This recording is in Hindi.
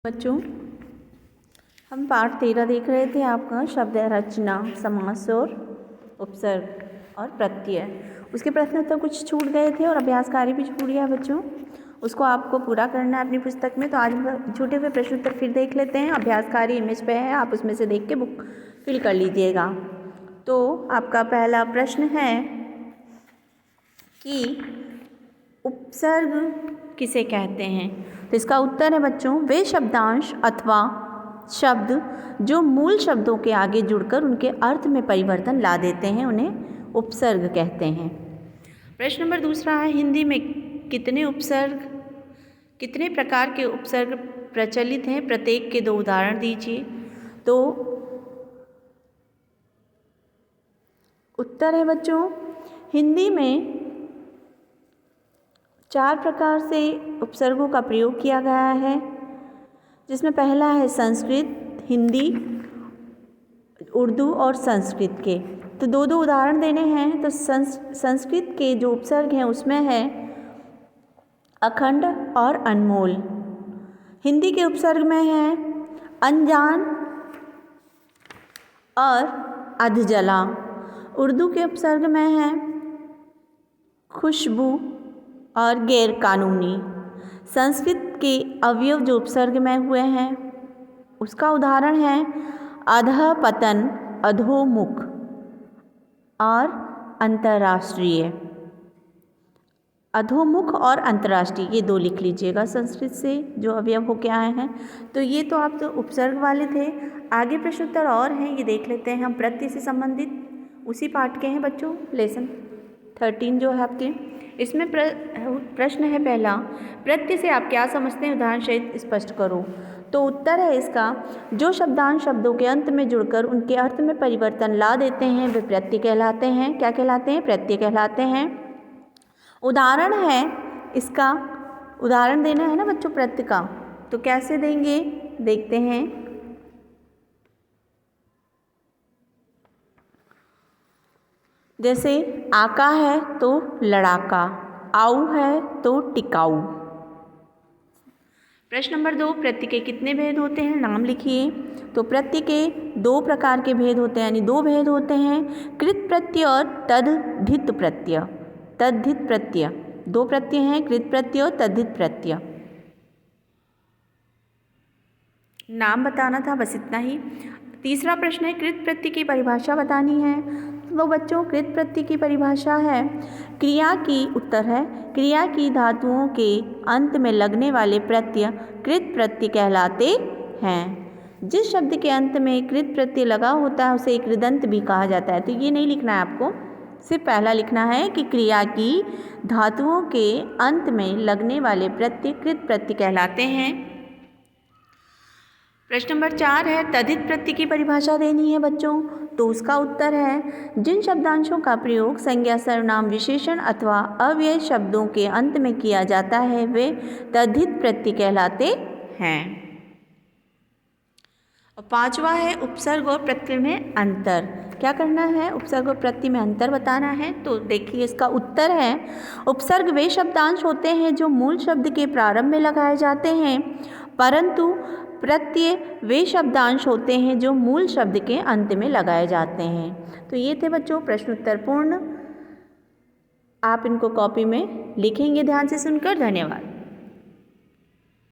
बच्चों, हम पाठ 13 देख रहे थे। आपका शब्द रचना, समास और उपसर्ग और प्रत्यय। उसके प्रश्न उत्तर कुछ छूट गए थे और अभ्यास कार्य भी छूट गया बच्चों। उसको आपको पूरा करना है अपनी पुस्तक में। तो आज हम छूटे हुए प्रश्न उत्तर फिर देख लेते हैं। अभ्यास कार्य इमेज पे है, आप उसमें से देख के बुक फिल कर लीजिएगा। तो आपका पहला प्रश्न है कि उपसर्ग किसे कहते हैं। तो इसका उत्तर है बच्चों, वे शब्दांश अथवा शब्द जो मूल शब्दों के आगे जुड़कर उनके अर्थ में परिवर्तन ला देते हैं, उन्हें उपसर्ग कहते हैं। प्रश्न नंबर दूसरा है, हिंदी में कितने प्रकार के उपसर्ग प्रचलित हैं, प्रत्येक के 2 उदाहरण दीजिए। तो उत्तर है बच्चों, हिंदी में 4 प्रकार से उपसर्गों का प्रयोग किया गया है, जिसमें पहला है संस्कृत, हिंदी, उर्दू और संस्कृत के। तो 2 उदाहरण देने हैं। तो संस्कृत के जो उपसर्ग हैं उसमें है अखंड और अनमोल। हिंदी के उपसर्ग में है अनजान और अधजला। उर्दू के उपसर्ग में है खुशबू और गैर कानूनी। संस्कृत के अवयव जो उपसर्ग में हुए हैं उसका उदाहरण है अधःपतन, अधोमुख और अंतर्राष्ट्रीय। अधोमुख और अंतर्राष्ट्रीय, ये 2 लिख लीजिएगा संस्कृत से जो अवयव होके आए हैं। तो ये तो आप तो उपसर्ग वाले थे। आगे प्रश्न उत्तर और हैं, ये देख लेते हैं हम। प्रत्यय से संबंधित उसी पाठ के हैं बच्चों, लेसन 13 जो है आपके। इसमें प्रश्न है पहला, प्रत्यय से आप क्या समझते हैं, उदाहरण सहित स्पष्ट करो। तो उत्तर है इसका, जो शब्दांश शब्दों के अंत में जुड़कर उनके अर्थ में परिवर्तन ला देते हैं वे प्रत्यय कहलाते हैं। क्या कहलाते हैं? प्रत्यय कहलाते हैं। उदाहरण है इसका, उदाहरण देना है ना बच्चों प्रत्यय का, तो कैसे देंगे देखते हैं। जैसे आका है तो लड़ाका, आऊ है तो टिकाऊ। प्रश्न नंबर 2, प्रत्यय के कितने भेद होते हैं, नाम लिखिए। तो प्रत्यय के 2 प्रकार के भेद होते हैं, यानी 2 भेद होते हैं, कृत प्रत्यय और तद्धित प्रत्यय। तद्धित प्रत्यय 2 प्रत्यय हैं, कृत प्रत्यय और तद्धित प्रत्यय। नाम बताना था, बस इतना ही। तीसरा प्रश्न है, कृत प्रत्यय की परिभाषा बतानी है। तो बच्चों, कृत प्रत्यय की परिभाषा है क्रिया की, उत्तर है क्रिया की धातुओं के अंत में लगने वाले प्रत्यय कृत प्रत्यय कहलाते हैं। जिस शब्द के अंत में कृत प्रत्यय लगा होता है उसे कृदंत भी कहा जाता है। तो ये नहीं लिखना है आपको, सिर्फ पहला लिखना है कि क्रिया की धातुओं के अंत में लगने वाले प्रत्यय कृत प्रत्यय कहलाते हैं। प्रश्न नंबर 4 है, तद्धित प्रत्यय की परिभाषा देनी है बच्चों। तो उसका उत्तर है, जिन शब्दांशों का प्रयोग संज्ञा, सर्वनाम, विशेषण अथवा अव्यय शब्दों के अंत में किया जाता है वे तद्धित प्रत्यय कहलाते हैं। और 5वां है, उपसर्ग और प्रत्यय में अंतर। क्या करना है? उपसर्ग और प्रत्यय में अंतर बताना है। तो देखिए इसका उत्तर है, उपसर्ग वे शब्दांश होते हैं जो मूल शब्द के प्रारंभ में लगाए जाते हैं, परंतु प्रत्यय वे शब्दांश होते हैं जो मूल शब्द के अंत में लगाए जाते हैं। तो ये थे बच्चों प्रश्न उत्तर पूर्ण। आप इनको कॉपी में लिखेंगे ध्यान से सुनकर। धन्यवाद।